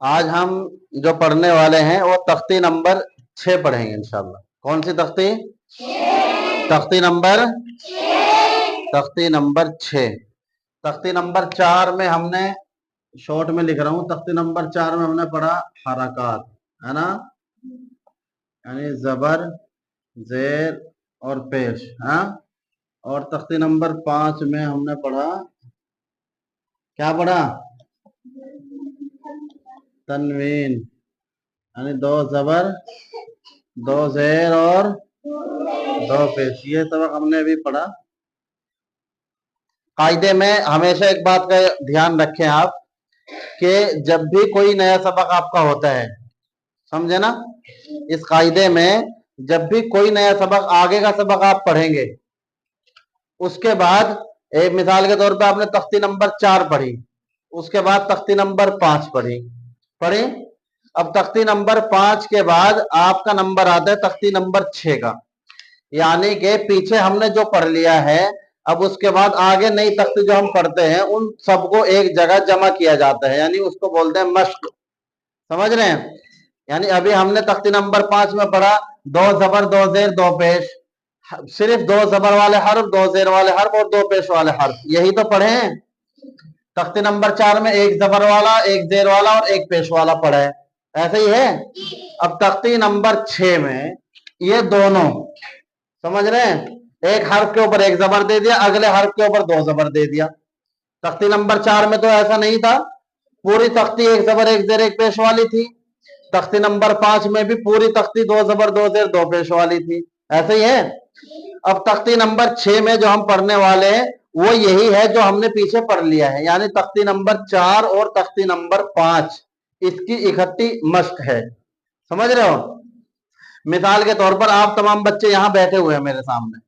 आज हम जो पढ़ने वाले हैं वो तख्ती नंबर 6 पढ़ेंगे इंशाल्लाह। कौन सी तख्ती? तख्ती नंबर तख्ती नंबर 6। तख्ती नंबर 4 में हमने, शॉर्ट में लिख रहा हूं, तख्ती नंबर 4 में हमने पढ़ा हरकत, है ना, यानी जबर, जेर और पेश। हाँ, और तख्ती नंबर 5 में हमने पढ़ा, क्या पढ़ा? तनवीन, यानी 2 जबर, 2 जेर और 2 पेश। ये सबक हमने अभी पढ़ा। कायदे में हमेशा एक बात का ध्यान रखें आप, कि जब भी कोई नया सबक आपका होता है, समझे ना, इस कायदे में जब भी कोई नया सबक, आगे का सबक आप पढ़ेंगे, उसके बाद एक मिसाल के तौर पे आपने तख्ती नंबर 4 पढ़ी, उसके बाद तख्ती नंबर 5 पढ़ी। अब तख्ती नंबर 5 के बाद आपका नंबर आता है तख्ती नंबर 6 का, यानी कि पीछे हमने जो पढ़ लिया है, अब उसके बाद आगे नई तख्ती जो हम पढ़ते हैं उन सबको एक जगह जमा किया जाता है, यानी उसको बोलते हैं मश्क। समझ रहे हैं? यानी अभी हमने तख्ती नंबर 5 में पढ़ा 2 जबर, 2 जेर, 2 पेश, सिर्फ 2 जबर वाले हर्फ, 2 जेर वाले हर्फ और 2 पेश वाले हर्फ, यही तो पढ़े हैं। तख्ती नंबर 4 में 1 जबर वाला, 1 जेर वाला और 1 पेश वाला पढ़ा है, ऐसे ही है। अब तख्ती नंबर 6 में ये दोनों, समझ रहे हैं, एक हर्फ के ऊपर 1 जबर दे दिया, अगले हर्फ के ऊपर 2 जबर दे दिया। तख्ती नंबर 4 में तो ऐसा नहीं था, पूरी तख्ती 1 जबर 1 जेर 1 पेश वाली थी। तख्ती नंबर 5 में भी पूरी तख्ती 2 जबर 2 जेर 2 पेश वाली थी, ऐसे ही है। अब तख्ती नंबर 6 में जो हम पढ़ने वाले हैं वो यही है जो हमने पीछे पढ़ लिया है, यानी तख्ती नंबर 4 और तख्ती नंबर 5 इसकी इकट्ठी मश्क है। समझ रहे हो? मिसाल के तौर पर आप तमाम बच्चे यहाँ बैठे हुए हैं, मेरे सामने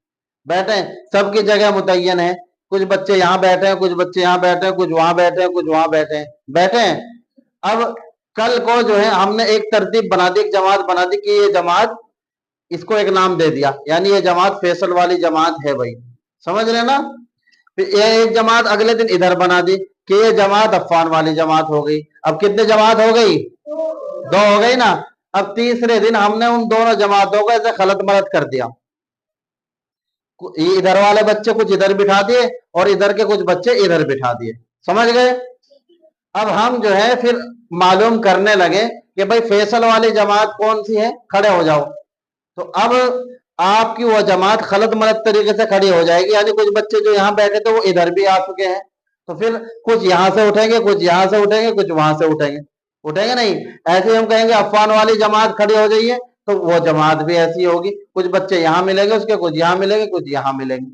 बैठे हैं, सबकी जगह मुतय्यन है, कुछ बच्चे यहाँ बैठे हैं, कुछ बच्चे यहाँ बैठे हैं, कुछ वहां बैठे हैं, कुछ वहां बैठे हैं। अब कल को जो है हमने एक तरतीब बना दी, एक जमात बना दी कि ये जमात, इसको एक नाम दे दिया, यानी ये जमात फैसल वाली जमात है भाई, समझ रहे ना। फिर ये एक जमात अगले दिन इधर बना दी कि ये जमात अफ़ान वाली जमात हो गई। अब कितने जमात हो गई? 2 हो गई ना। अब तीसरे दिन हमने उन दोनों जमातों को ऐसे खलत मलत कर दिया, इधर वाले बच्चे कुछ इधर बिठा दिए और इधर के कुछ बच्चे इधर बिठा दिए, समझ गए। अब हम जो है फिर मालूम करने लगे कि भाई फैसल वाली जमात कौन सी है, खड़े हो जाओ। तो अब आपकी वो जमात खलत मलत तरीके से खड़ी हो जाएगी, यानी कुछ बच्चे जो यहाँ बैठे थे वो इधर भी आ चुके हैं, तो फिर कुछ यहाँ से उठेंगे, कुछ यहाँ से उठेंगे, कुछ वहां से उठेंगे नहीं। ऐसे हम कहेंगे अफ़ान वाली जमात खड़ी हो जाइए, तो वो जमात भी ऐसी होगी, कुछ बच्चे यहाँ मिलेंगे उसके, कुछ यहाँ मिलेंगे, कुछ यहाँ मिलेंगे।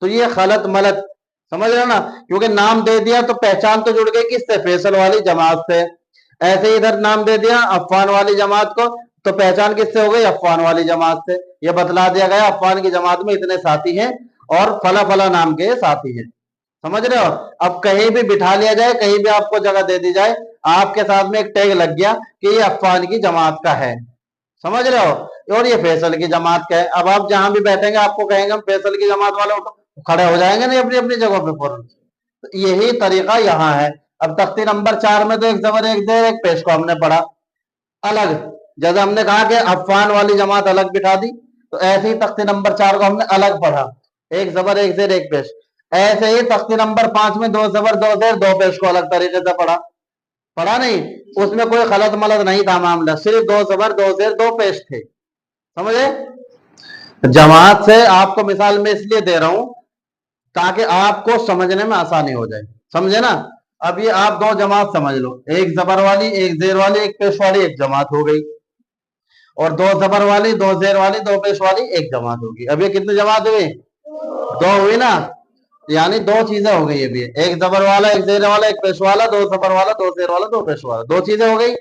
तो ये खलत मलत, समझ रहे हो ना, क्योंकि नाम दे दिया तो पहचान तो जुड़ गई किससे? फैसल वाली जमात से। ऐसे इधर नाम दे दिया अफ़ान वाली जमात को, तो पहचान किससे हो गई? अफ़ान वाली जमात से। ये बतला दिया गया अफ़ान की जमात में इतने साथी हैं और फला फला नाम के साथी हैं, समझ रहे हो। अब कहीं भी बिठा लिया जाए, कहीं भी आपको जगह दे दी जाए, आपके साथ में एक टैग लग गया कि ये अफ़ान की जमात का है, समझ रहे हो, और ये फैसल की जमात का है। अब आप जहां भी बैठेंगे आपको कहेंगे हम फैसल की जमात वाले, उठो, खड़े हो जाएंगे नहीं अपनी अपनी जगह पे फौरन। तो यही तरीका यहाँ है। अब तख्ती नंबर 4 में तो 1 जबर 1 जेर 1 पेश को हमने पढ़ा अलग, जैसे हमने कहा कि अफ़ान वाली जमात अलग बिठा दी, तो ऐसे ही तख्ती नंबर 4 को हमने अलग पढ़ा, 1 जबर 1 जेर 1 पेश। ऐसे ही तख्ती नंबर 5 में 2 जबर 2 जेर 2 पेश को अलग तरीके से पढ़ा नहीं, उसमें कोई खलत मलत नहीं था मामला, सिर्फ 2 जबर 2 जेर 2 पेश थे, समझे। जमात से आपको मिसाल में इसलिए दे रहा हूं ताकि आपको समझने में आसानी हो जाए, समझे ना। अब ये आप 2 जमात समझ लो, 1 जबर वाली, 1 जेर वाली, 1 पेश वाली, एक जमात हो गई, और 2 जबर वाली, 2 जेर वाली, 2 पेश वाली एक जमात होगी। अब ये कितनी जमात हुई? 2 हुई ना, यानी 2 चीजें हो गई। अभी 1 जबर वाला, 1 जेर वाला, 1 पेश वाला, 2 जबर वाला, 2 जेर वाला, 2 पेश वाला, 2 चीजें हो गई।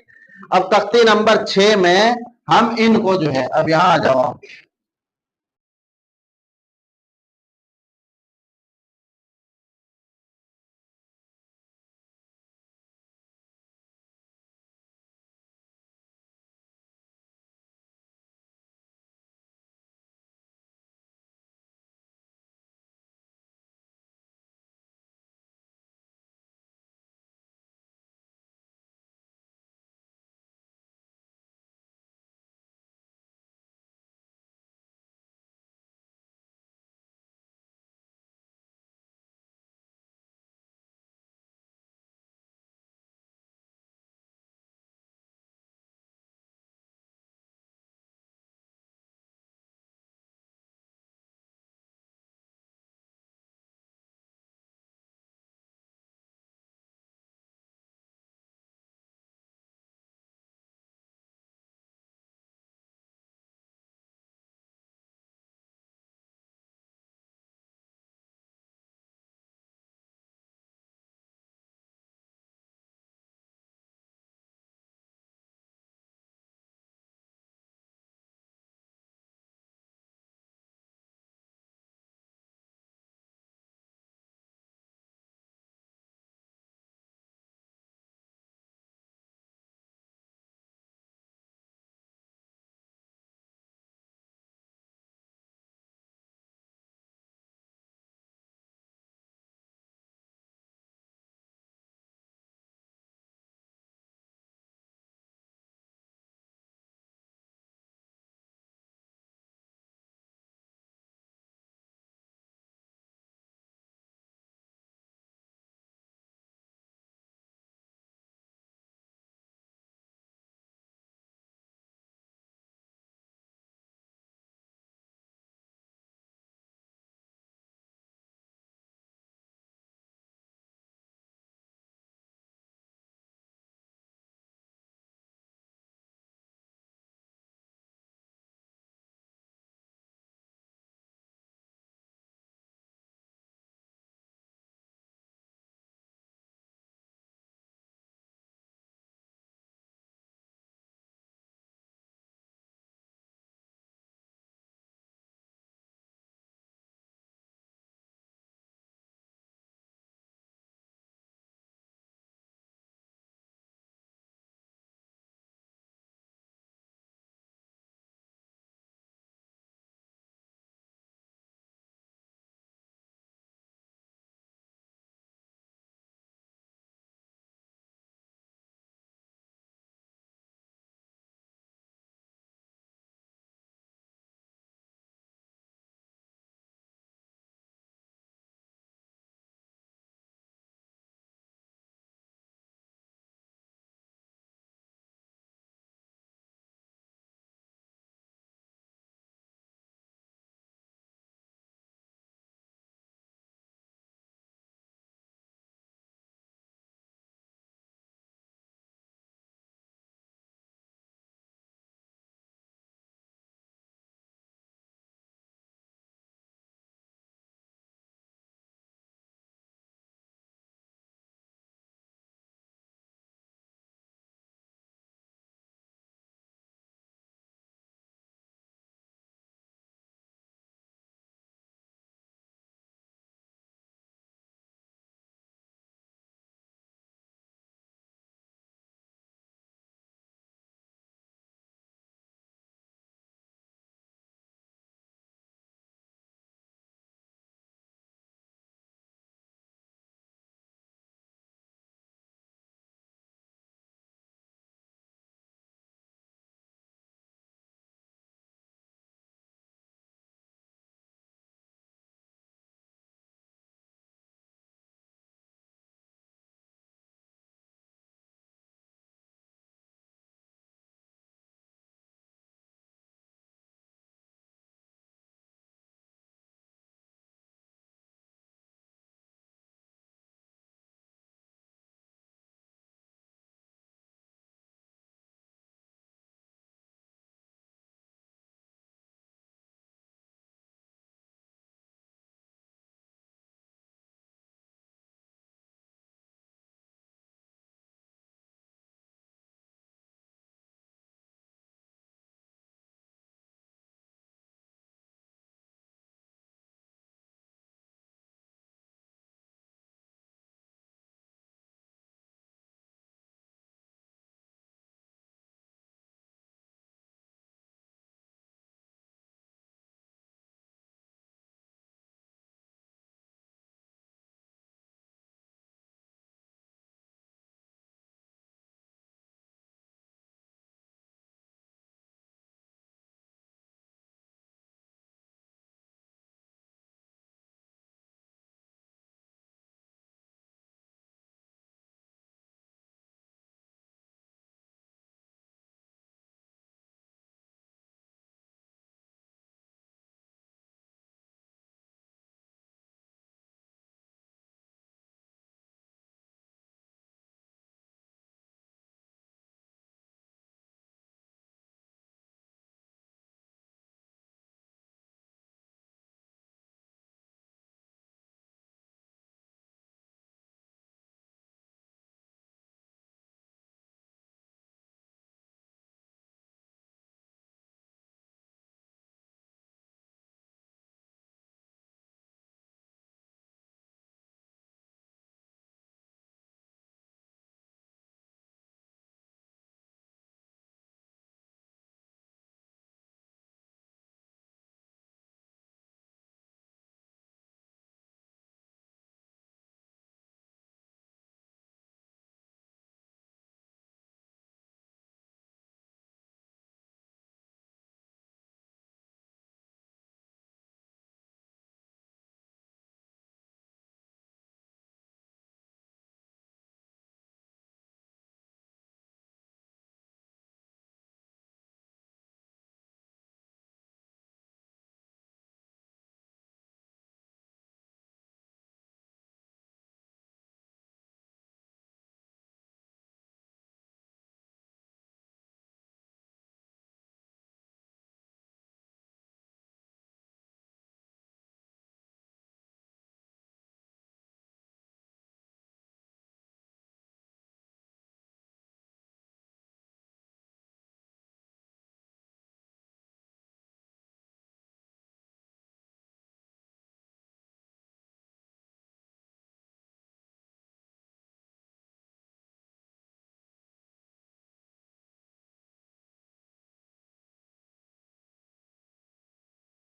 अब तख्ती नंबर 6 में हम इनको जो है, अब यहां आ जाओ,